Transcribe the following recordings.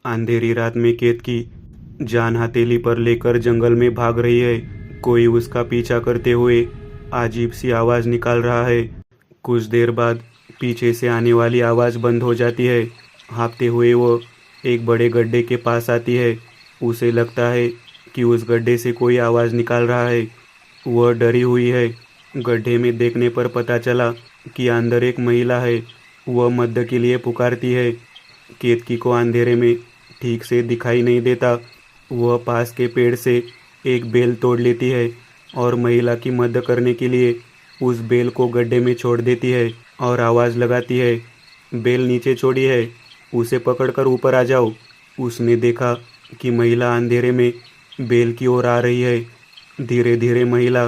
अंधेरी रात में केतकी जान हथेली पर लेकर जंगल में भाग रही है। कोई उसका पीछा करते हुए अजीब सी आवाज़ निकाल रहा है। कुछ देर बाद पीछे से आने वाली आवाज़ बंद हो जाती है। हाँफते हुए वो एक बड़े गड्ढे के पास आती है। उसे लगता है कि उस गड्ढे से कोई आवाज़ निकाल रहा है। वह डरी हुई है। गड्ढे में देखने पर पता चला कि अंदर एक महिला है। वह मदद के लिए पुकारती है। केतकी को अंधेरे में ठीक से दिखाई नहीं देता। वह पास के पेड़ से एक बेल तोड़ लेती है और महिला की मदद करने के लिए उस बेल को गड्ढे में छोड़ देती है और आवाज़ लगाती है, बेल नीचे छोड़ी है, उसे पकड़कर ऊपर आ जाओ। उसने देखा कि महिला अंधेरे में बेल की ओर आ रही है। धीरे धीरे महिला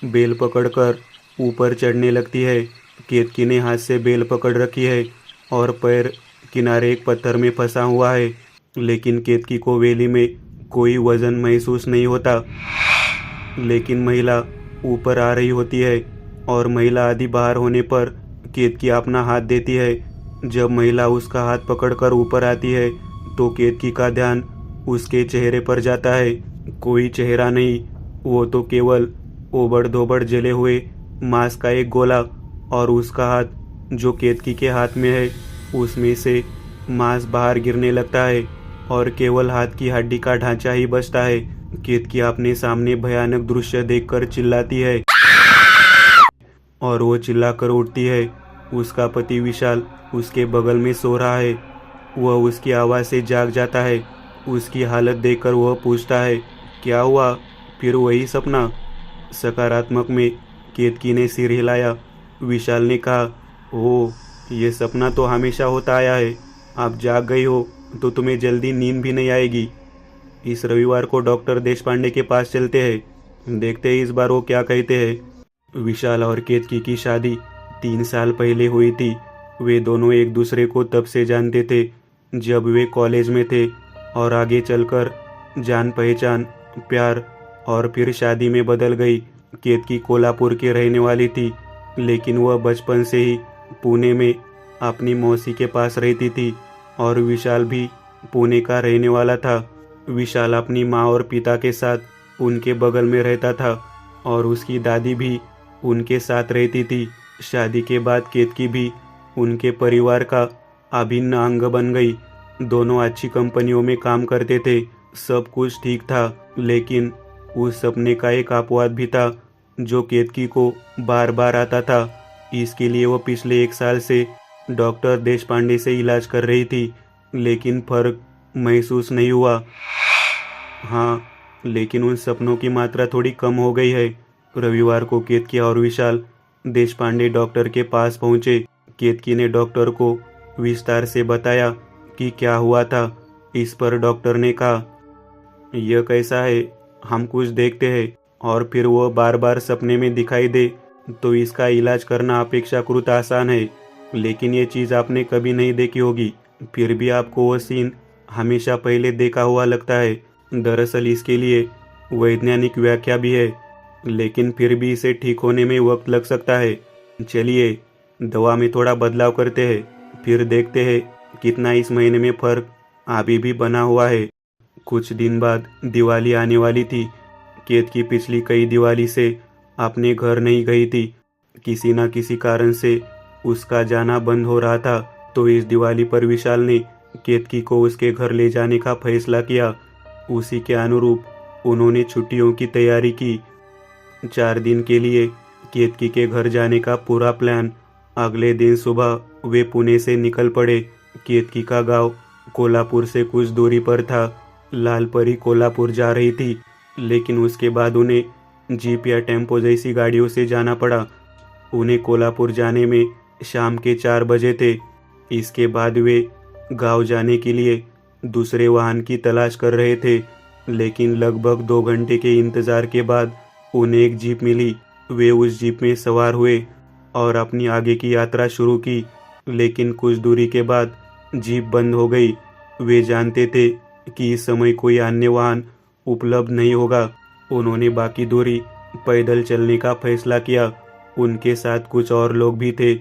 बेल पकड़कर ऊपर चढ़ने लगती है। केतकी ने हाथ से बेल पकड़ रखी है और पैर किनारे एक पत्थर में फंसा हुआ है, लेकिन केतकी को वेली में कोई वजन महसूस नहीं होता। लेकिन महिला ऊपर आ रही होती है और महिला आधी बाहर होने पर केतकी अपना हाथ देती है। जब महिला उसका हाथ पकड़कर ऊपर आती है तो केतकी का ध्यान उसके चेहरे पर जाता है। कोई चेहरा नहीं, वो तो केवल ओबड़ धोबड़ जले हुए मांस का एक गोला, और उसका हाथ जो केतकी के हाथ में है उसमें से मांस बाहर गिरने लगता है और केवल हाथ की हड्डी का ढांचा ही बचता है। केतकी अपने सामने भयानक दृश्य देखकर चिल्लाती है और वो चिल्लाकर उठती है। उसका पति विशाल उसके बगल में सो रहा है। वह उसकी आवाज़ से जाग जाता है। उसकी हालत देखकर वह पूछता है, क्या हुआ? फिर वही सपना? सकारात्मक में केतकी ने सिर हिलाया। विशाल ने कहा, ओह, ये सपना तो हमेशा होता आया है। आप जाग गई हो तो तुम्हें जल्दी नींद भी नहीं आएगी। इस रविवार को डॉक्टर देशपांडे के पास चलते हैं, देखते हैं इस बार वो क्या कहते हैं। विशाल और केतकी की शादी 3 साल पहले हुई थी। वे दोनों एक दूसरे को तब से जानते थे जब वे कॉलेज में थे, और आगे चलकर जान पहचान, प्यार और फिर शादी में बदल गई। केतकी कोल्हापुर की रहने वाली थी, लेकिन वह बचपन से ही पुणे में अपनी मौसी के पास रहती थी, और विशाल भी पुणे का रहने वाला था। विशाल अपनी माँ और पिता के साथ उनके बगल में रहता था और उसकी दादी भी उनके साथ रहती थी। शादी के बाद केतकी भी उनके परिवार का अभिन्न अंग बन गई। दोनों अच्छी कंपनियों में काम करते थे। सब कुछ ठीक था, लेकिन उस सपने का एक अपवाद भी था जो केतकी को बार बार आता था। इसके लिए वो पिछले 1 साल से डॉक्टर देशपांडे से इलाज कर रही थी, लेकिन फर्क महसूस नहीं हुआ। हाँ, लेकिन उन सपनों की मात्रा थोड़ी कम हो गई है। रविवार को केतकी और विशाल देशपांडे डॉक्टर के पास पहुंचे। केतकी ने डॉक्टर को विस्तार से बताया कि क्या हुआ था। इस पर डॉक्टर ने कहा, यह कैसा है, हम कुछ देखते हैं और फिर वो बार बार सपने में दिखाई दे तो इसका इलाज करना अपेक्षाकृत आसान है, लेकिन ये चीज़ आपने कभी नहीं देखी होगी, फिर भी आपको वो सीन हमेशा पहले देखा हुआ लगता है। दरअसल इसके लिए वैज्ञानिक व्याख्या भी है, लेकिन फिर भी इसे ठीक होने में वक्त लग सकता है। चलिए दवा में थोड़ा बदलाव करते हैं, फिर देखते हैं कितना इस महीने में फ़र्क अभी भी बना हुआ है। कुछ दिन बाद दिवाली आने वाली थी। केतकी पिछली कई दिवाली से अपने घर नहीं गई थी। किसी न किसी कारण से उसका जाना बंद हो रहा था, तो इस दिवाली पर विशाल ने केतकी को उसके घर ले जाने का फैसला किया। उसी के अनुरूप उन्होंने छुट्टियों की तैयारी की। 4 दिन के लिए केतकी के घर जाने का पूरा प्लान। अगले दिन सुबह वे पुणे से निकल पड़े। केतकी का गांव कोल्हापुर से कुछ दूरी पर था। लालपरी कोल्हापुर जा रही थी, लेकिन उसके बाद उन्हें जीप या टेम्पो जैसी गाड़ियों से जाना पड़ा। उन्हें कोल्हापुर जाने में शाम के 4 बजे थे। इसके बाद वे गांव जाने के लिए दूसरे वाहन की तलाश कर रहे थे, लेकिन लगभग 2 घंटे के इंतज़ार के बाद उन्हें एक जीप मिली। वे उस जीप में सवार हुए और अपनी आगे की यात्रा शुरू की, लेकिन कुछ दूरी के बाद जीप बंद हो गई। वे जानते थे कि इस समय कोई अन्य वाहन उपलब्ध नहीं होगा। उन्होंने बाकी दूरी पैदल चलने का फैसला किया। उनके साथ कुछ और लोग भी थे,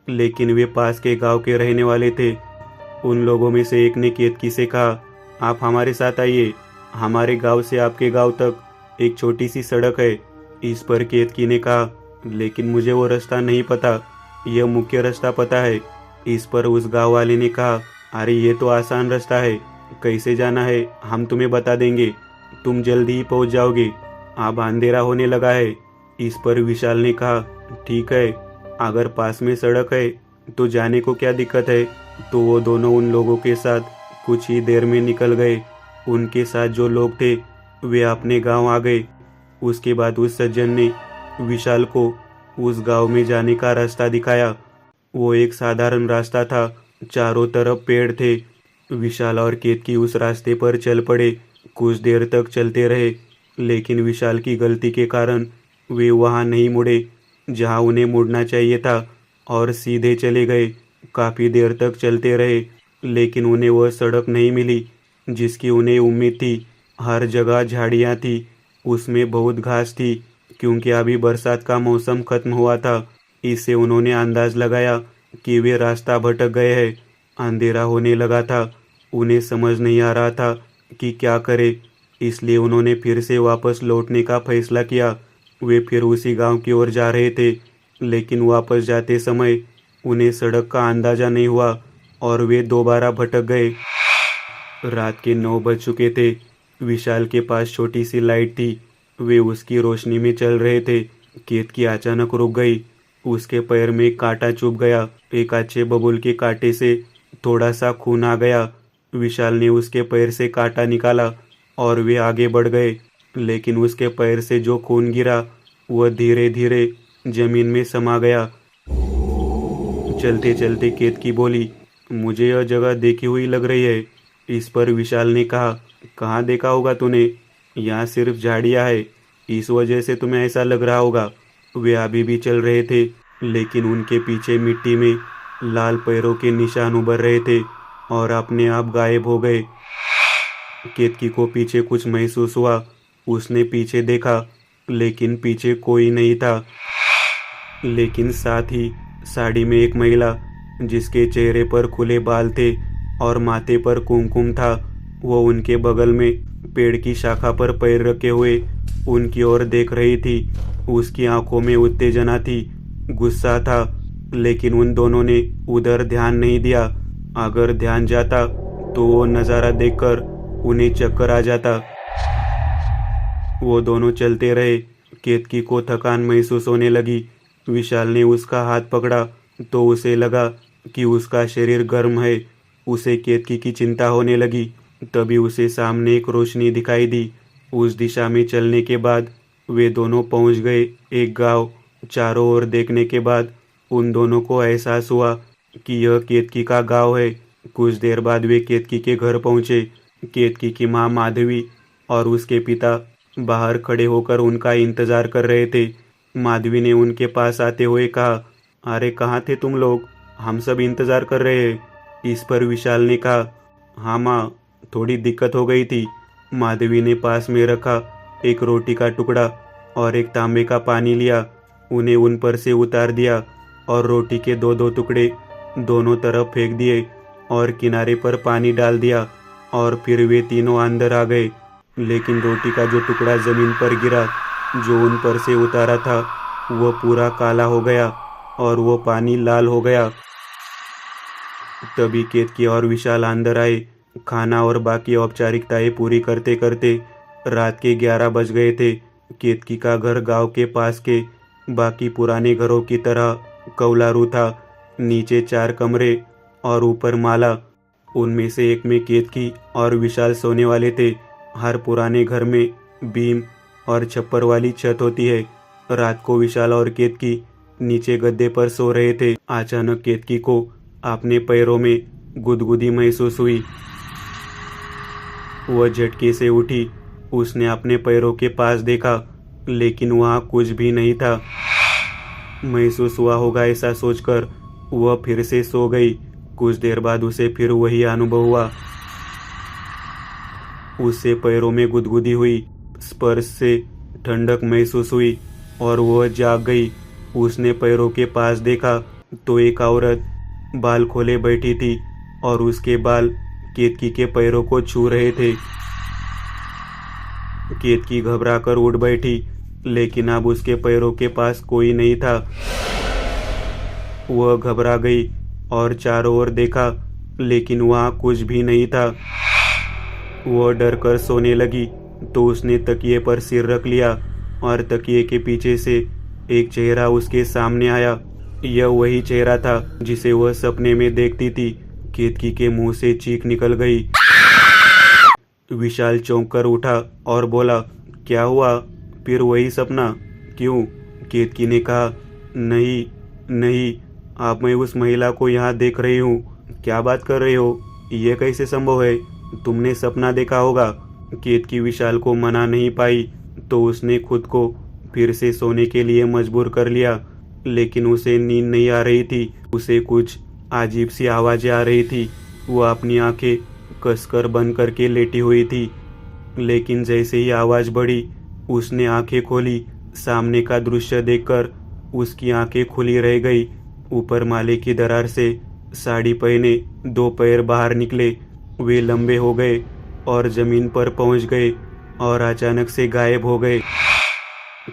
लेकिन वे पास के गांव के रहने वाले थे। उन लोगों में से एक ने केतकी से कहा, आप हमारे साथ आइए। हमारे गांव से आपके गांव तक एक छोटी सी सड़क है। इस पर केतकी ने कहा, लेकिन मुझे वो रास्ता नहीं पता, यह मुख्य रास्ता पता है। इस पर उस गांव वाले ने कहा, अरे ये तो आसान रास्ता है, कैसे जाना है हम तुम्हें बता देंगे, तुम जल्दी ही पहुंच जाओगे, अब अंधेरा होने लगा है। इस पर विशाल ने कहा, ठीक है, अगर पास में सड़क है तो जाने को क्या दिक्कत है। तो वो दोनों उन लोगों के साथ कुछ ही देर में निकल गए। उनके साथ जो लोग थे वे अपने गांव आ गए। उसके बाद उस सज्जन ने विशाल को उस गांव में जाने का रास्ता दिखाया। वो एक साधारण रास्ता था, चारों तरफ पेड़ थे। विशाल और केतकी उस रास्ते पर चल पड़े। कुछ देर तक चलते रहे, लेकिन विशाल की गलती के कारण वे वहां नहीं मुड़े जहां उन्हें मुड़ना चाहिए था और सीधे चले गए। काफ़ी देर तक चलते रहे, लेकिन उन्हें वह सड़क नहीं मिली जिसकी उन्हें उम्मीद थी। हर जगह झाड़ियाँ थी, उसमें बहुत घास थी, क्योंकि अभी बरसात का मौसम खत्म हुआ था। इससे उन्होंने अंदाज लगाया कि वे रास्ता भटक गए हैं। अंधेरा होने लगा था, उन्हें समझ नहीं आ रहा था कि क्या करें, इसलिए उन्होंने फिर से वापस लौटने का फैसला किया। वे फिर उसी गांव की ओर जा रहे थे, लेकिन वापस जाते समय उन्हें सड़क का अंदाजा नहीं हुआ और वे दोबारा भटक गए। रात के 9 बज चुके थे। विशाल के पास छोटी सी लाइट थी, वे उसकी रोशनी में चल रहे थे। केतकी अचानक रुक गई, उसके पैर में कांटा चुभ गया। एक अच्छे बबूल के कांटे से थोड़ा सा खून आ गया। विशाल ने उसके पैर से कांटा निकाला और वे आगे बढ़ गए, लेकिन उसके पैर से जो खून गिरा वह धीरे धीरे जमीन में समा गया। चलते चलते केतकी बोली, मुझे यह जगह देखी हुई लग रही है। इस पर विशाल ने कहा, कहाँ देखा होगा तूने, यहाँ सिर्फ झाड़ियाँ है, इस वजह से तुम्हें ऐसा लग रहा होगा। वे अभी भी चल रहे थे, लेकिन उनके पीछे मिट्टी में लाल पैरों के निशान उभर रहे थे और अपने आप गायब हो गए। केतकी को पीछे कुछ महसूस हुआ। उसने पीछे देखा, लेकिन पीछे कोई नहीं था। लेकिन साथ ही साड़ी में एक महिला, जिसके चेहरे पर खुले बाल थे और माथे पर कुमकुम था, वो उनके बगल में पेड़ की शाखा पर पैर रखे हुए उनकी ओर देख रही थी। उसकी आंखों में उत्तेजना थी, गुस्सा था, लेकिन उन दोनों ने उधर ध्यान नहीं दिया। अगर ध्यान जाता तो वो नज़ारा देखकर उन्हें चक्कर आ जाता। वो दोनों चलते रहे। केतकी को थकान महसूस होने लगी। विशाल ने उसका हाथ पकड़ा तो उसे लगा कि उसका शरीर गर्म है। उसे केतकी की चिंता होने लगी। तभी उसे सामने एक रोशनी दिखाई दी। उस दिशा में चलने के बाद वे दोनों पहुंच गए एक गांव। चारों ओर देखने के बाद उन दोनों को एहसास हुआ कि यह केतकी का गांव है। कुछ देर बाद वे केतकी के घर पहुंचे। केतकी की माँ माधवी और उसके पिता बाहर खड़े होकर उनका इंतजार कर रहे थे। माधवी ने उनके पास आते हुए कहा, अरे कहाँ थे तुम लोग, हम सब इंतजार कर रहे हैं। इस पर विशाल ने कहा, हाँ माँ, थोड़ी दिक्कत हो गई थी। माधवी ने पास में रखा एक रोटी का टुकड़ा और एक तांबे का पानी लिया, उन्हें उन पर से उतार दिया और रोटी के दो दो टुकड़े दोनों तरफ फेंक दिए और किनारे पर पानी डाल दिया और फिर वे तीनों अंदर आ गए। लेकिन रोटी का जो टुकड़ा जमीन पर गिरा, जो उन पर से उतारा था, वह पूरा काला हो गया और वो पानी लाल हो गया। तभी केतकी और विशाल अंदर आए। खाना और बाकी औपचारिकताएं पूरी करते करते रात के 11 बज गए थे। केतकी का घर गांव के पास के बाकी पुराने घरों की तरह कौलारू था। नीचे 4 कमरे और ऊपर माला। उनमें से एक में केतकी और विशाल सोने वाले थे। हर पुराने घर में बीम और छप्पर वाली छत होती है। रात को विशाल और केतकी नीचे गद्दे पर सो रहे थे। अचानक केतकी को अपने पैरों में गुदगुदी महसूस हुई। वह झटके से उठी। उसने अपने पैरों के पास देखा, लेकिन वहाँ कुछ भी नहीं था। महसूस हुआ होगा ऐसा सोचकर वह फिर से सो गई। कुछ देर बाद उसे फिर वही अनुभव हुआ। उससे पैरों में गुदगुदी हुई, स्पर्श से ठंडक महसूस हुई और वह जाग गई। उसने पैरों के पास देखा तो एक औरत बाल खोले बैठी थी और उसके बाल केतकी के पैरों को छू रहे थे। केतकी घबराकर उठ बैठी, लेकिन अब उसके पैरों के पास कोई नहीं था। वह घबरा गई और चारों ओर देखा, लेकिन वहाँ कुछ भी नहीं था। वह डर कर सोने लगी तो उसने तकिए पर सिर रख लिया और तकिए के पीछे से एक चेहरा उसके सामने आया। यह वही चेहरा था जिसे वह सपने में देखती थी। केतकी के मुंह से चीख निकल गई। विशाल चौंक कर उठा और बोला, क्या हुआ? फिर वही सपना? क्यों? केतकी ने कहा, नहीं नहीं, आप मैं उस महिला को यहाँ देख रही हूँ। क्या बात कर रहे हो? यह कैसे संभव है? तुमने सपना देखा होगा। केतकी विशाल को मना नहीं पाई तो उसने खुद को फिर से सोने के लिए मजबूर कर लिया, लेकिन उसे नींद नहीं आ रही थी। उसे कुछ अजीब सी आवाज़ें आ रही थी। वह अपनी आंखें कसकर बंद करके लेटी हुई थी, लेकिन जैसे ही आवाज़ बढ़ी उसने आंखें खोली। सामने का दृश्य देखकर उसकी आंखें खुली रह गई। ऊपर माले की दरार से साड़ी पहने 2 पैर बाहर निकले। वे लंबे हो गए और जमीन पर पहुंच गए और अचानक से गायब हो गए।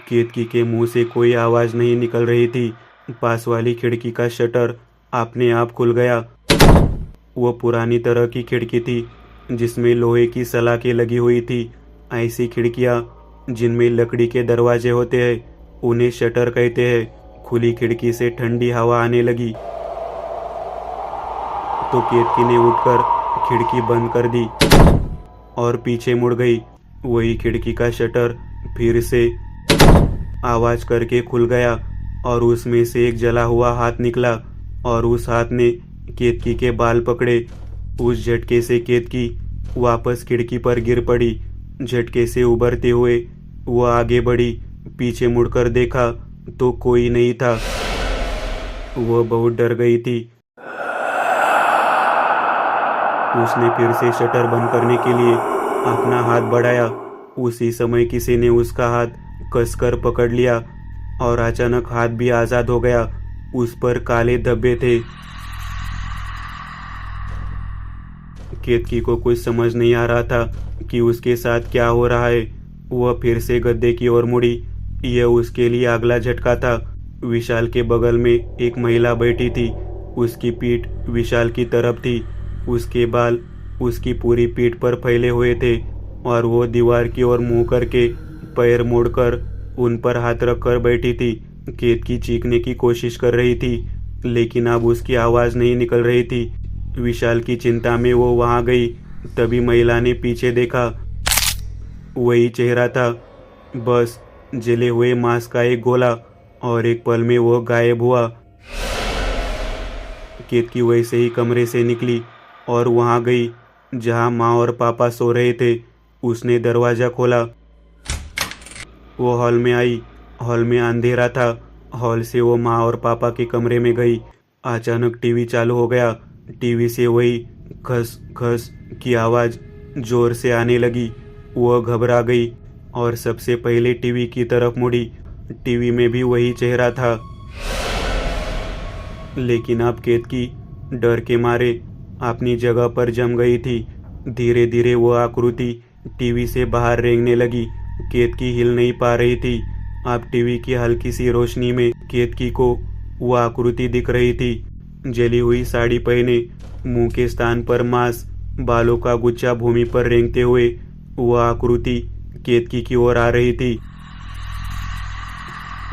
केतकी के मुंह से कोई आवाज़ नहीं निकल रही थी। पास वाली खिड़की का शटर अपने आप खुल गया। वह पुरानी तरह की खिड़की थी जिसमें लोहे की सलाखें लगी हुई थी। ऐसी खिड़कियां जिनमें लकड़ी के दरवाजे होते हैं उन्हें शटर कहते हैं। खुली खिड़की से ठंडी हवा आने लगी तो केतकी ने उठकर खिड़की बंद कर दी और पीछे मुड़ गई। वही खिड़की का शटर फिर से आवाज करके खुल गया और उसमें से एक जला हुआ हाथ निकला और उस हाथ ने केतकी के बाल पकड़े। उस झटके से केतकी वापस खिड़की पर गिर पड़ी। झटके से उबरते हुए वह आगे बढ़ी। पीछे मुड़कर देखा तो कोई नहीं था। वह बहुत डर गई थी। उसने फिर से शटर बंद करने के लिए अपना हाथ बढ़ाया। उसी समय किसी ने उसका हाथ कसकर पकड़ लिया और अचानक हाथ भी आज़ाद हो गया। उस पर काले धब्बे थे। केतकी को कुछ समझ नहीं आ रहा था कि उसके साथ क्या हो रहा है। वह फिर से गद्दे की ओर मुड़ी। यह उसके लिए अगला झटका था। विशाल के बगल में एक महिला बैठी थी। उसकी पीठ विशाल की तरफ थी। उसके बाल उसकी पूरी पीठ पर फैले हुए थे और वो दीवार की ओर मुंह करके पैर मोड़कर उन पर हाथ रखकर बैठी थी। केतकी चीखने की कोशिश कर रही थी, लेकिन अब उसकी आवाज़ नहीं निकल रही थी। विशाल की चिंता में वो वहां गई। तभी महिला ने पीछे देखा। वही चेहरा था, बस जले हुए मांस का एक गोला, और एक पल में वो गायब हुआ। केतकी वैसे ही कमरे से निकली और वहां गई जहां माँ और पापा सो रहे थे। उसने दरवाज़ा खोला। वो हॉल में आई। हॉल में अंधेरा था। हॉल से वो माँ और पापा के कमरे में गई। अचानक टीवी चालू हो गया। टीवी से वही खस खस की आवाज़ जोर से आने लगी। वह घबरा गई और सबसे पहले टीवी की तरफ मुड़ी। टीवी में भी वही चेहरा था, लेकिन अब केतकी डर के मारे अपनी जगह पर जम गई थी। धीरे धीरे वह आकृति टीवी से बाहर रेंगने लगी। केतकी हिल नहीं पा रही थी। अब टीवी की हल्की सी रोशनी में केतकी को वह आकृति दिख रही थी। जली हुई साड़ी पहने, मुंह के स्थान पर मांस, बालों का गुच्छा भूमि पर रेंगते हुए वह आकृति केतकी की ओर आ रही थी।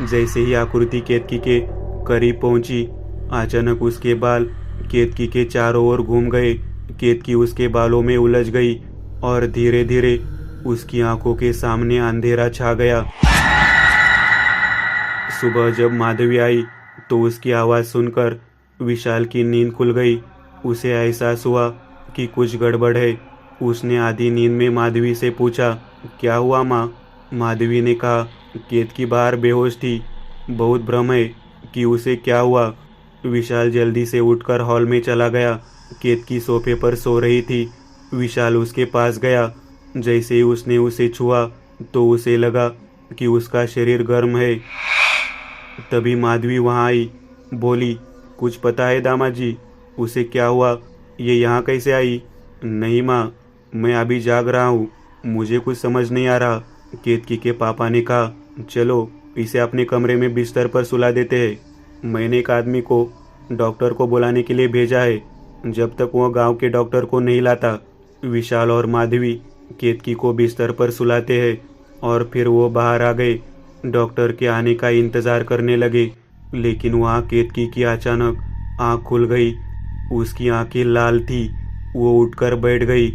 जैसे ही आकृति केतकी के करीब पहुंची, अचानक उसके बाल केतकी के चारों ओर घूम गए। केतकी उसके बालों में उलझ गई और धीरे धीरे उसकी आंखों के सामने अंधेरा छा गया। सुबह जब माधवी आई तो उसकी आवाज़ सुनकर विशाल की नींद खुल गई। उसे एहसास हुआ कि कुछ गड़बड़ है। उसने आधी नींद में माधवी से पूछा, क्या हुआ माँ? माधवी ने कहा, केतकी बाहर बेहोश थी। बहुत भ्रम है कि उसे क्या हुआ। विशाल जल्दी से उठकर हॉल में चला गया। केतकी सोफे पर सो रही थी। विशाल उसके पास गया। जैसे ही उसने उसे छुआ तो उसे लगा कि उसका शरीर गर्म है। तभी माधवी वहां आई। बोली, कुछ पता है दामाद जी, उसे क्या हुआ? ये यहाँ कैसे आई? नहीं माँ, मैं अभी जाग रहा हूँ, मुझे कुछ समझ नहीं आ रहा। केतकी के पापा ने कहा, चलो इसे अपने कमरे में बिस्तर पर सुला देते हैं। मैंने एक आदमी को डॉक्टर को बुलाने के लिए भेजा है। जब तक वह गांव के डॉक्टर को नहीं लाता, विशाल और माधवी केतकी को बिस्तर पर सुलाते हैं और फिर वो बाहर आ गए। डॉक्टर के आने का इंतज़ार करने लगे, लेकिन वहाँ केतकी की अचानक आँख खुल गई। उसकी आंखें लाल थी। वो उठकर बैठ गई।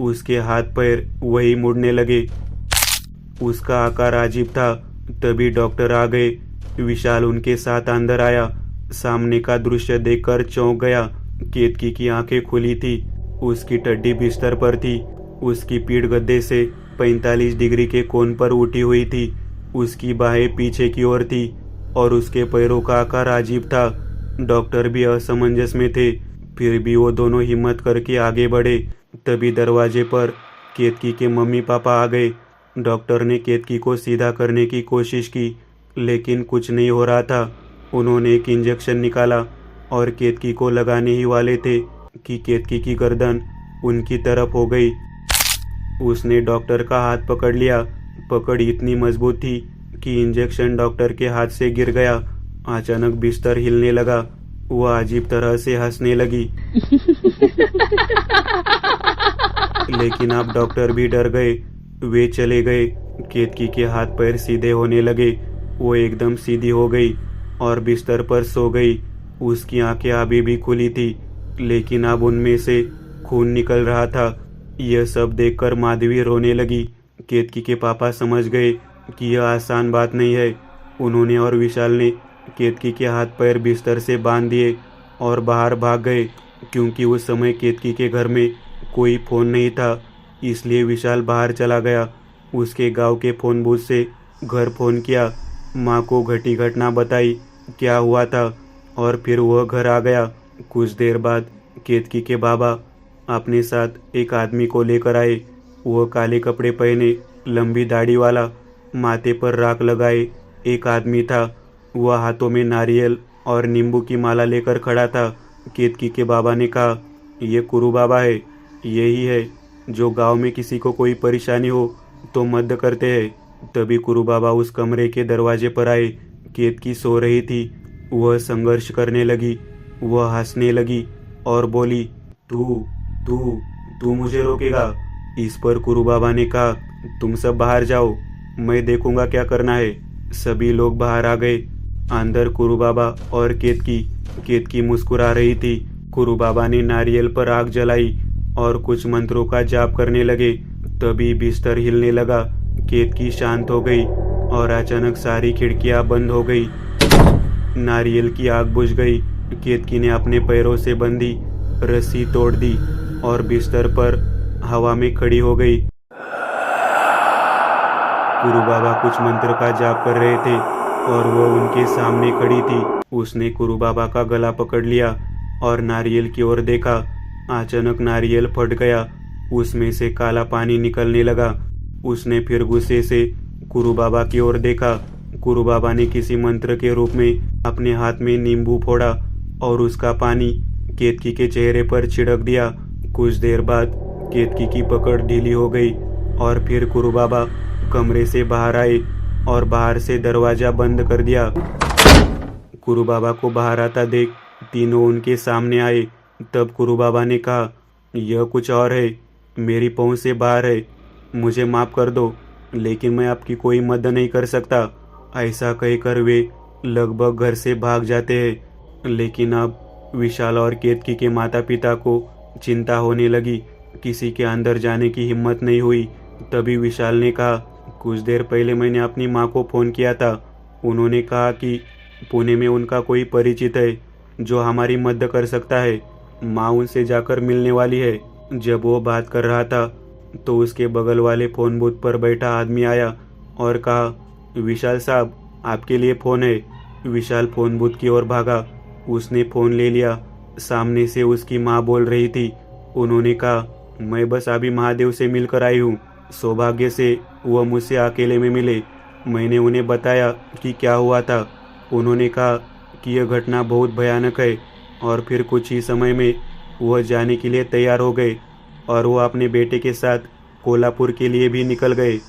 उसके हाथ पैर वही मुड़ने लगे। उसका आकार अजीब था। तभी डॉक्टर आ गए। विशाल उनके साथ अंदर आया। सामने का दृश्य देखकर चौंक गया। केतकी की आंखें खुली थी। उसकी टड्डी बिस्तर पर थी। उसकी पीठ गद्दे से 45 डिग्री के कोण पर उठी हुई थी। उसकी बाहें पीछे की ओर थी और उसके पैरों का आकार अजीब था। डॉक्टर भी असमंजस में थे, फिर भी वो दोनों हिम्मत करके आगे बढ़े। तभी दरवाजे पर केतकी के मम्मी पापा आ गए। डॉक्टर ने केतकी को सीधा करने की कोशिश की, लेकिन कुछ नहीं हो रहा था। उन्होंने एक इंजेक्शन निकाला और केतकी को लगाने ही वाले थे कि केतकी की गर्दन उनकी तरफ हो गई। उसने डॉक्टर का हाथ पकड़ लिया। पकड़ इतनी मजबूत थी कि इंजेक्शन डॉक्टर के हाथ से गिर गया। अचानक बिस्तर हिलने लगा। वह अजीब तरह से हंसने लगी। लेकिन अब डॉक्टर भी डर गए। वे चले गए। केतकी के हाथ पैर सीधे होने लगे। वो एकदम सीधी हो गई और बिस्तर पर सो गई। उसकी आंखें अभी भी खुली थी, लेकिन अब उनमें से खून निकल रहा था। यह सब देखकर माधवी रोने लगी। केतकी के पापा समझ गए कि यह आसान बात नहीं है। उन्होंने और विशाल ने केतकी के हाथ पैर बिस्तर से बांध दिए और बाहर भाग गए। क्योंकि उस समय केतकी के घर में कोई फ़ोन नहीं था, इसलिए विशाल बाहर चला गया। उसके गांव के फ़ोन बूथ से घर फ़ोन किया, माँ को घटी घटना बताई क्या हुआ था, और फिर वह घर आ गया। कुछ देर बाद केतकी के बाबा अपने साथ एक आदमी को लेकर आए। वह काले कपड़े पहने, लंबी दाढ़ी वाला, माथे पर राख लगाए एक आदमी था। वह हाथों में नारियल और नींबू की माला लेकर खड़ा था। केतकी के बाबा ने कहा, ये कुरू बाबा है। यही है जो गांव में किसी को कोई परेशानी हो तो मदद करते हैं। तभी कुरू बाबा उस कमरे के दरवाजे पर आए। केतकी सो रही थी। वह संघर्ष करने लगी। वह हंसने लगी और बोली, तू तू तू मुझे रोकेगा? इस पर कुरू बाबा ने कहा, तुम सब बाहर जाओ, मैं देखूंगा क्या करना है। सभी लोग बाहर आ गए। अंदर कुरू बाबा और केतकी मुस्कुरा रही थी। कुरू बाबा ने नारियल पर आग जलाई और कुछ मंत्रों का जाप करने लगे। तभी बिस्तर हिलने लगा। केतकी शांत हो गई और अचानक सारी खिड़कियां बंद हो गई। नारियल की आग बुझ गई। केतकी ने अपने पैरों से बंधी रस्सी तोड़ दी और बिस्तर पर हवा में खड़ी हो गई। कुरू बाबा कुछ मंत्र का जाप कर रहे थे और वह उनके सामने खड़ी थी। उसने कुरू बाबा का गला पकड़ लिया और नारियल की ओर देखा। अचानक नारियल फट गया। उसमें से काला पानी निकलने लगा। उसने फिर गुस्से से कुरू बाबा की ओर देखा। कुरू बाबा ने किसी मंत्र के रूप में अपने हाथ में नींबू फोड़ा और उसका पानी केतकी के चेहरे पर छिड़क दिया। कुछ देर बाद केतकी की पकड़ ढीली हो गई और फिर कुरू बाबा कमरे से बाहर आए और बाहर से दरवाजा बंद कर दिया। कुरू बाबा को बाहर आता देख तीनों उनके सामने आए। तब कुरू बाबा ने कहा, यह कुछ और है, मेरी पहुंच से बाहर है, मुझे माफ़ कर दो, लेकिन मैं आपकी कोई मदद नहीं कर सकता। ऐसा कहकर वे लगभग घर से भाग जाते हैं। लेकिन अब विशाल और केतकी के माता पिता को चिंता होने लगी। किसी के अंदर जाने की हिम्मत नहीं हुई। तभी विशाल ने कहा, कुछ देर पहले मैंने अपनी माँ को फ़ोन किया था। उन्होंने कहा कि पुणे में उनका कोई परिचित है जो हमारी मदद कर सकता है। माँ उनसे जाकर मिलने वाली है। जब वो बात कर रहा था तो उसके बगल वाले फ़ोन बूथ पर बैठा आदमी आया और कहा, विशाल साहब, आपके लिए फ़ोन है। विशाल फ़ोन बूथ की ओर भागा। उसने फ़ोन ले लिया। सामने से उसकी माँ बोल रही थी। उन्होंने कहा, मैं बस अभी महादेव से मिलकर आई हूँ। सौभाग्य से वह मुझसे अकेले में मिले। मैंने उन्हें बताया कि क्या हुआ था। उन्होंने कहा कि यह घटना बहुत भयानक है और फिर कुछ ही समय में वह जाने के लिए तैयार हो गए। और वो अपने बेटे के साथ कोल्हापुर के लिए भी निकल गए।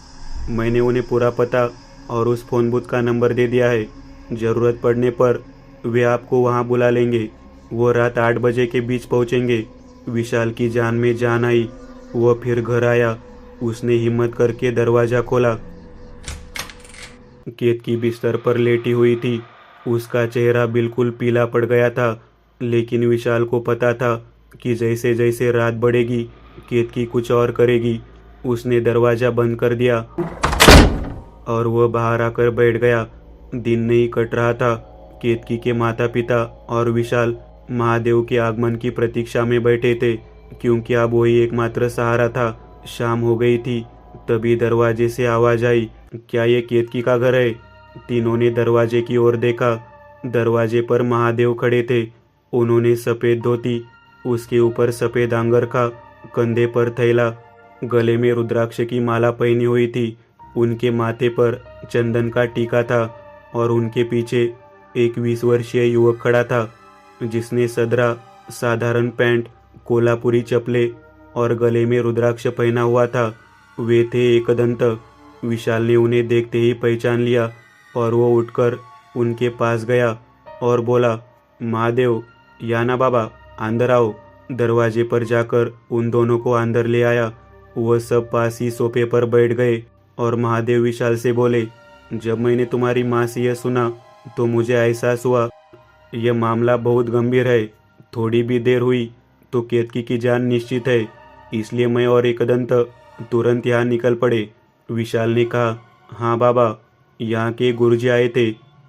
मैंने उन्हें पूरा पता और उस फ़ोन बूथ का नंबर दे दिया है। ज़रूरत पड़ने पर वे आपको वहाँ बुला लेंगे। वो रात 8 बजे के बीच पहुँचेंगे। विशाल की जान में जान आई। वह फिर घर आया। उसने हिम्मत करके दरवाज़ा खोला। केतकी बिस्तर पर लेटी हुई थी। उसका चेहरा बिल्कुल पीला पड़ गया था, लेकिन विशाल को पता था कि जैसे जैसे रात बढ़ेगी केतकी कुछ और करेगी। उसने दरवाज़ा बंद कर दिया और वह बाहर आकर बैठ गया। दिन नहीं कट रहा था। केतकी के माता पिता और विशाल महादेव के आगमन की प्रतीक्षा में बैठे थे, क्योंकि अब वही एकमात्र सहारा था। शाम हो गई थी। तभी दरवाजे से आवाज़ आई, क्या ये केतकी का घर है? तीनों ने दरवाजे की ओर देखा। दरवाजे पर महादेव खड़े थे। उन्होंने सफ़ेद धोती, उसके ऊपर सफ़ेद अंगरखा, कंधे पर थैला, गले में रुद्राक्ष की माला पहनी हुई थी। उनके माथे पर चंदन का टीका था और उनके पीछे एक 20 वर्षीय युवक खड़ा था, जिसने सदरा, साधारण पैंट, कोल्हापुरी चप्पलें और गले में रुद्राक्ष पहना हुआ था। वे थे एकदंत। विशाल ने उन्हें देखते ही पहचान लिया और वो उठकर उनके पास गया और बोला, महादेव, याना बाबा, अंदर आओ। दरवाजे पर जाकर उन दोनों को अंदर ले आया। वह सब पास ही सोफे पर बैठ गए और महादेव विशाल से बोले, जब मैंने तुम्हारी माँ से यह सुना तो मुझे एहसास हुआ यह मामला बहुत गंभीर है। थोड़ी भी देर हुई तो केतकी की जान निश्चित है, इसलिए मैं और एकदंत तुरंत यहाँ निकल पड़े। विशाल ने कहा, हाँ बाबा, यहाँ के गुरुजी आए थे,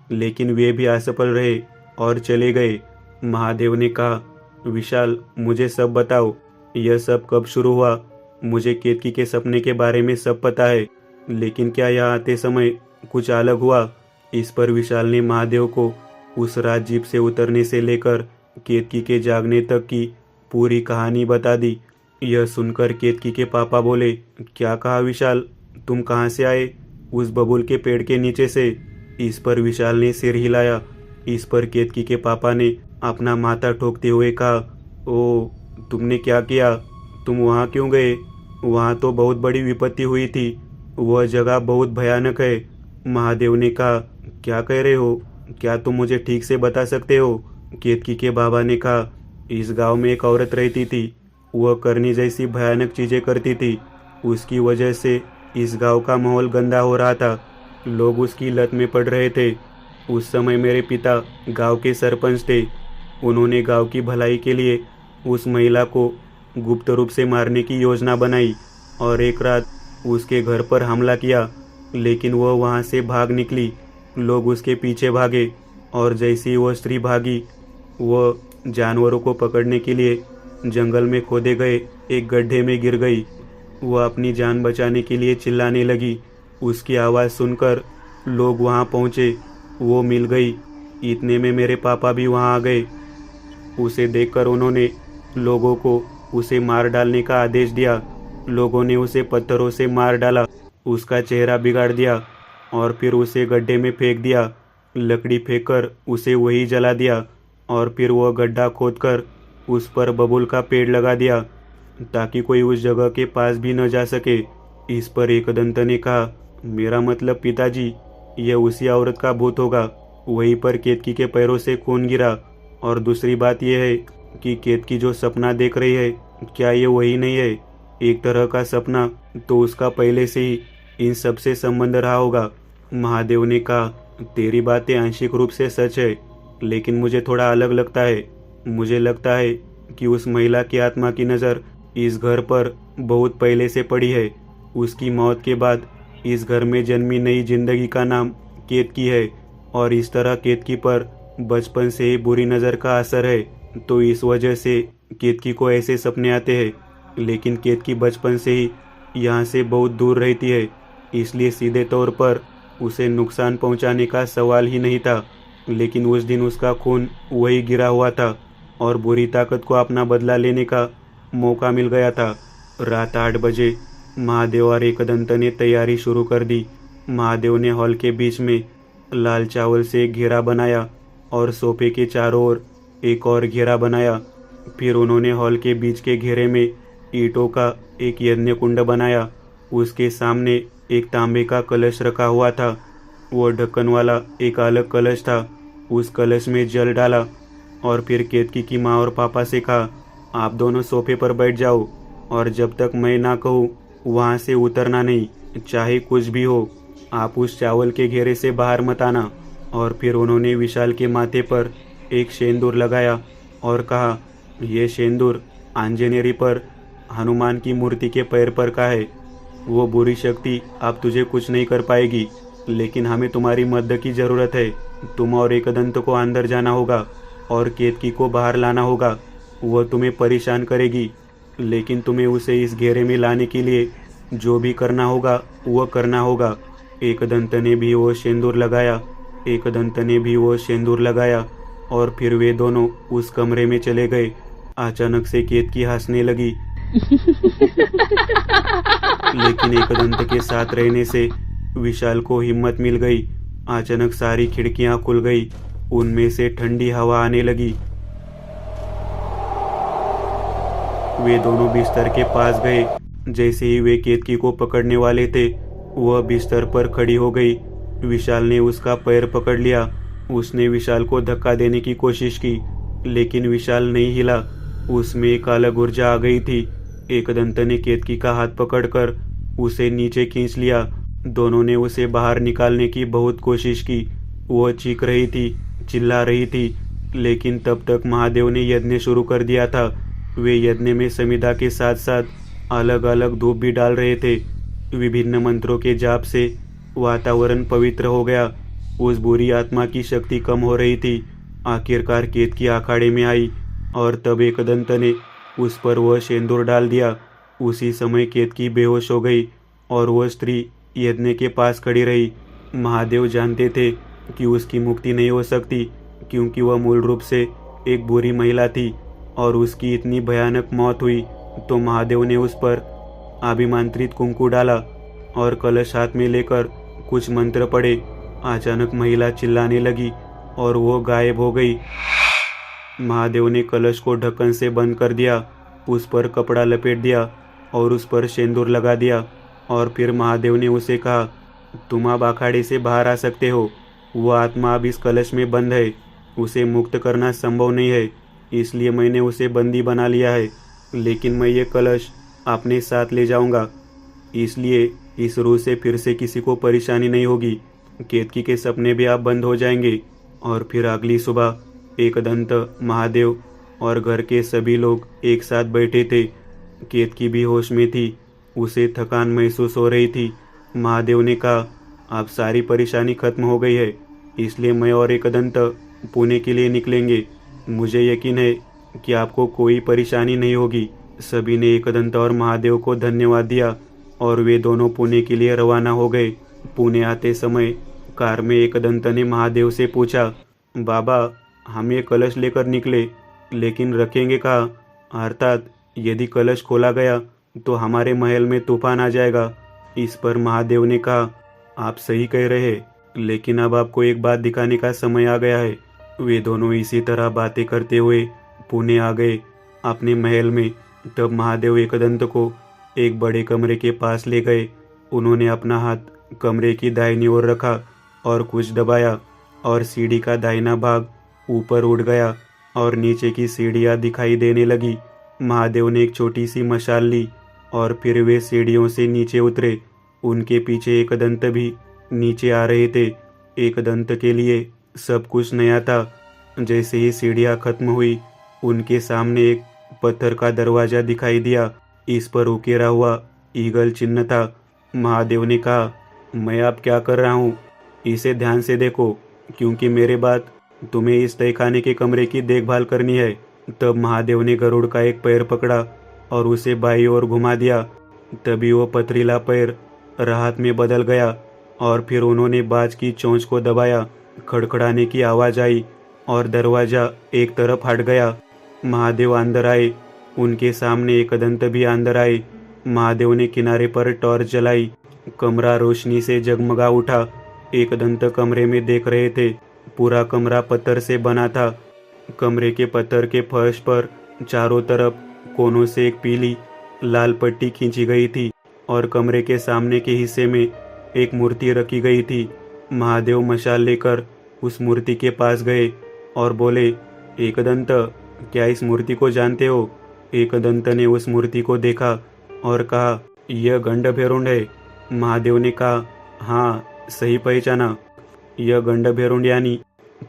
लेकिन वे भी असफल रहे और चले गए। महादेव ने कहा, विशाल, मुझे सब बताओ, यह सब कब शुरू हुआ? मुझे केतकी के सपने के बारे में सब पता है, लेकिन क्या यहाँ आते समय कुछ अलग हुआ? इस पर विशाल ने महादेव को उस रात जीप से उतरने से लेकर केतकी के जागने तक की पूरी कहानी बता दी। यह सुनकर केतकी के पापा बोले, क्या कहा विशाल, तुम कहाँ से आए? उस बबूल के पेड़ के नीचे से। इस पर विशाल ने सिर हिलाया। इस पर केतकी के पापा ने अपना माथा ठोकते हुए कहा, ओ, तुमने क्या किया? तुम वहाँ क्यों गए? वहाँ तो बहुत बड़ी विपत्ति हुई थी। वह जगह बहुत भयानक है। महादेव ने कहा, क्या कह रहे हो? क्या तुम मुझे ठीक से बता सकते हो? केतकी के बाबा ने कहा, इस गांव में एक औरत रहती थी। वह करनी जैसी भयानक चीज़ें करती थी। उसकी वजह से इस गांव का माहौल गंदा हो रहा था। लोग उसकी लत में पड़ रहे थे। उस समय मेरे पिता गांव के सरपंच थे। उन्होंने गांव की भलाई के लिए उस महिला को गुप्त रूप से मारने की योजना बनाई और एक रात उसके घर पर हमला किया, लेकिन वह वहां से भाग निकली। लोग उसके पीछे भागे और जैसे ही वह स्त्री भागी, वह जानवरों को पकड़ने के लिए जंगल में खोदे गए एक गड्ढे में गिर गई। वह अपनी जान बचाने के लिए चिल्लाने लगी। उसकी आवाज़ सुनकर लोग वहां पहुंचे। वो मिल गई। इतने में मेरे पापा भी वहां आ गए। उसे देखकर उन्होंने लोगों को उसे मार डालने का आदेश दिया। लोगों ने उसे पत्थरों से मार डाला, उसका चेहरा बिगाड़ दिया और फिर उसे गड्ढे में फेंक दिया। लकड़ी फेंककर उसे वही जला दिया और फिर वह गड्ढा खोदकर उस पर बबूल का पेड़ लगा दिया, ताकि कोई उस जगह के पास भी न जा सके। इस पर एकदंत ने कहा, मेरा मतलब पिताजी, यह उसी औरत का भूत होगा। वहीं पर केतकी के पैरों से खून गिरा। और दूसरी बात यह है कि केतकी जो सपना देख रही है, क्या ये वही नहीं है? एक तरह का सपना तो उसका पहले से ही इन सब से संबंध रहा होगा। महादेव ने कहा, तेरी बातें आंशिक रूप से सच है, लेकिन मुझे थोड़ा अलग लगता है। मुझे लगता है कि उस महिला की आत्मा की नज़र इस घर पर बहुत पहले से पड़ी है। उसकी मौत के बाद इस घर में जन्मी नई जिंदगी का नाम केतकी है, और इस तरह केतकी पर बचपन से ही बुरी नज़र का असर है। तो इस वजह से केतकी को ऐसे सपने आते हैं। लेकिन केतकी बचपन से ही यहाँ से बहुत दूर रहती है, इसलिए सीधे तौर पर उसे नुकसान पहुँचाने का सवाल ही नहीं था। लेकिन उस दिन उसका खून वही गिरा हुआ था और बुरी ताकत को अपना बदला लेने का मौका मिल गया था। रात 8 बजे महादेव और एकदंत ने तैयारी शुरू कर दी। महादेव ने हॉल के बीच में लाल चावल से एक घेरा बनाया और सोफे के चारों ओर एक और घेरा बनाया। फिर उन्होंने हॉल के बीच के घेरे में ईंटों का एक यज्ञ कुंड बनाया। उसके सामने एक तांबे का कलश रखा हुआ था। वो ढक्कन वाला एक अलग कलश था। उस कलश में जल डाला और फिर केतकी की माँ और पापा से कहा, आप दोनों सोफे पर बैठ जाओ और जब तक मैं ना कहूँ वहाँ से उतरना नहीं, चाहे कुछ भी हो। आप उस चावल के घेरे से बाहर मत आना। और फिर उन्होंने विशाल के माथे पर एक शेंदूर लगाया और कहा, यह शेंदूर आंजनेरी पर हनुमान की मूर्ति के पैर पर का है। वो बुरी शक्ति अब तुझे कुछ नहीं कर पाएगी, लेकिन हमें तुम्हारी मदद की ज़रूरत है। तुम और एकदंत को अंदर जाना होगा और केतकी को बाहर लाना होगा। वह तुम्हें परेशान करेगी, लेकिन तुम्हें उसे इस घेरे में लाने के लिए जो भी करना होगा वह करना होगा। एकदंत ने भी वो सिंदूर लगाया। एकदंत ने भी वो सिंदूर लगाया और फिर वे दोनों उस कमरे में चले गए। अचानक से केतकी हंसने लगी, लेकिन एकदंत के साथ रहने से विशाल को हिम्मत मिल गई। अचानक सारी खिड़कियां खुल गई, उनमें से ठंडी हवा आने लगी। वे दोनों बिस्तर के पास गए। जैसे ही वे केतकी को पकड़ने वाले थे, वह बिस्तर पर खड़ी हो गई। विशाल ने उसका पैर पकड़ लिया। उसने विशाल को धक्का देने की कोशिश की, लेकिन विशाल नहीं हिला। उसमें एक अलग ऊर्जा आ गई थी। एकदंत ने केतकी का हाथ पकड़कर उसे नीचे खींच लिया। दोनों ने उसे बाहर निकालने की बहुत कोशिश की। वह चीख रही थी, चिल्ला रही थी, लेकिन तब तक महादेव ने यज्ञ शुरू कर दिया था। वे यज्ञ में समिधा के साथ साथ अलग अलग धूप भी डाल रहे थे। विभिन्न मंत्रों के जाप से वातावरण पवित्र हो गया। उस बुरी आत्मा की शक्ति कम हो रही थी। आखिरकार केतकी अखाड़े में आई और तब एकदंत ने उस पर वह सिंदूर डाल दिया। उसी समय केतकी बेहोश हो गई और वह स्त्री यज्ञ के पास खड़ी रही। महादेव जानते थे कि उसकी मुक्ति नहीं हो सकती, क्योंकि वह मूल रूप से एक बुरी महिला थी और उसकी इतनी भयानक मौत हुई। तो महादेव ने उस पर अभिमंत्रित कुंकू डाला और कलश हाथ में लेकर कुछ मंत्र पढ़े। अचानक महिला चिल्लाने लगी और वो गायब हो गई। महादेव ने कलश को ढक्कन से बंद कर दिया, उस पर कपड़ा लपेट दिया और उस पर सिंदूर लगा दिया। और फिर महादेव ने उसे कहा, तुम अब अखाड़े से बाहर आ सकते हो। वह आत्मा अब इस कलश में बंद है। उसे मुक्त करना संभव नहीं है, इसलिए मैंने उसे बंदी बना लिया है। लेकिन मैं ये कलश अपने साथ ले जाऊंगा, इसलिए इस रूह से फिर से किसी को परेशानी नहीं होगी। केतकी के सपने भी आप बंद हो जाएंगे। और फिर अगली सुबह एकदंत, महादेव और घर के सभी लोग एक साथ बैठे थे। केतकी भी होश में थी, उसे थकान महसूस हो रही थी। महादेव ने कहा, अब सारी परेशानी खत्म हो गई है, इसलिए मैं और एकदंत पुणे के लिए निकलेंगे। मुझे यकीन है कि आपको कोई परेशानी नहीं होगी। सभी ने एकदंत और महादेव को धन्यवाद दिया और वे दोनों पुणे के लिए रवाना हो गए। पुणे आते समय कार में एकदंत ने महादेव से पूछा, बाबा हम ये कलश लेकर निकले, लेकिन रखेंगे कहाँ? अर्थात यदि कलश खोला गया तो हमारे महल में तूफान आ जाएगा। इस पर महादेव ने कहा, आप सही कह रहे हैं, लेकिन अब आपको एक बात दिखाने का समय आ गया है। वे दोनों इसी तरह बातें करते हुए पुणे आ गए अपने महल में। तब महादेव एकदंत को एक बड़े कमरे के पास ले गए। उन्होंने अपना हाथ कमरे की दाहिनी ओर रखा और कुछ दबाया और सीढ़ी का दाहिना भाग ऊपर उठ गया और नीचे की सीढ़ियाँ दिखाई देने लगी। महादेव ने एक छोटी सी मशाल ली और फिर वे सीढ़ियों से नीचे उतरे। उनके पीछे एकदंत भी नीचे आ रहे थे। एकदंत के लिए सब कुछ नया था। जैसे ही सीढ़ियाँ खत्म हुई, उनके सामने एक पत्थर का दरवाज़ा दिखाई दिया। इस पर उकेरा हुआ ईगल चिन्ह था। महादेव ने कहा, मैं अब क्या कर रहा हूँ, इसे ध्यान से देखो, क्योंकि मेरे बाद तुम्हें इस तहखाने के कमरे की देखभाल करनी है। तब महादेव ने गरुड़ का एक पैर पकड़ा और उसे बाईं ओर घुमा दिया। तभी वो पथरीला पैर राहत में बदल गया और फिर उन्होंने बाज की चोंच को दबाया। खड़खड़ाने की आवाज़ आई और दरवाज़ा एक तरफ हट गया। महादेव अंदर आए। उनके सामने एकदंत भी अंदर आए। महादेव ने किनारे पर टॉर्च जलाई। कमरा रोशनी से जगमगा उठा। एकदंत कमरे में देख रहे थे। पूरा कमरा पत्थर से बना था। कमरे के पत्थर के फर्श पर चारों तरफ कोनों से एक पीली लाल पट्टी खींची गई थी और कमरे के सामने के हिस्से में एक मूर्ति रखी गई थी। महादेव मशाल लेकर उस मूर्ति के पास गए और बोले, एकदंत, क्या इस मूर्ति को जानते हो? एकदंत ने उस मूर्ति को देखा और कहा, यह गंडभेरुंड है। महादेव ने कहा, हाँ, सही पहचाना। यह गंडभेरुंड यानी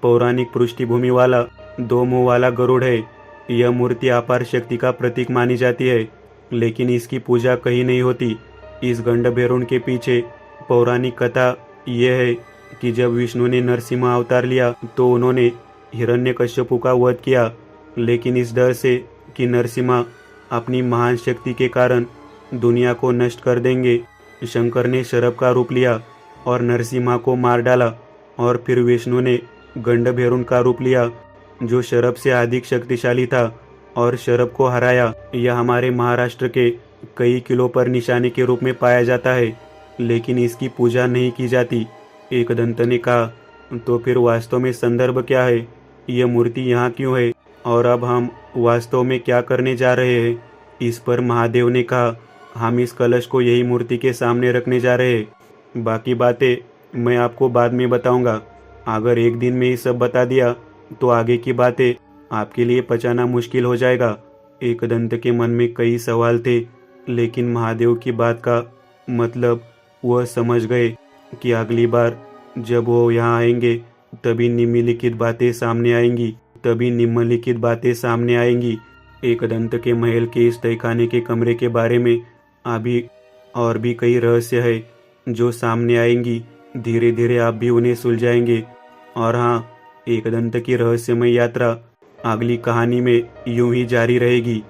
पौराणिक पृष्ठभूमि वाला 2 मुंह वाला गरुड़ है। यह मूर्ति अपार शक्ति का प्रतीक मानी जाती है, लेकिन इसकी पूजा कहीं नहीं होती। इस गंडभेरुंड के पीछे पौराणिक कथा यह है कि जब विष्णु ने नरसिंह अवतार लिया तो उन्होंने हिरण्यकश्यपु का वध किया, लेकिन इस डर से कि नरसिंह अपनी महान शक्ति के कारण दुनिया को नष्ट कर देंगे, शंकर ने शरभ का रूप लिया और नरसिंह को मार डाला। और फिर विष्णु ने गंडभेरुंड का रूप लिया जो शरभ से अधिक शक्तिशाली था और शरभ को हराया। यह हमारे महाराष्ट्र के कई किलों पर निशाने के रूप में पाया जाता है, लेकिन इसकी पूजा नहीं की जाती। एकदंत ने कहा, तो फिर वास्तव में संदर्भ क्या है? यह मूर्ति यहाँ क्यों है और अब हम वास्तव में क्या करने जा रहे हैं? इस पर महादेव ने कहा, हम इस कलश को यही मूर्ति के सामने रखने जा रहे हैं। बाकी बातें मैं आपको बाद में बताऊंगा। अगर एक दिन में ये सब बता दिया तो आगे की बातें आपके लिए पचाना मुश्किल हो जाएगा। एकदंत के मन में कई सवाल थे, लेकिन महादेव की बात का मतलब वह समझ गए कि अगली बार जब वो यहाँ आएंगे तभी निम्नलिखित बातें सामने आएंगी। एकदंत के महल के इस तहखाने के कमरे के बारे में अभी और भी कई रहस्य है जो सामने आएंगी। धीरे धीरे आप भी उन्हें सुलझाएंगे। और हाँ, एकदंत की रहस्यमय यात्रा अगली कहानी में यूं ही जारी रहेगी।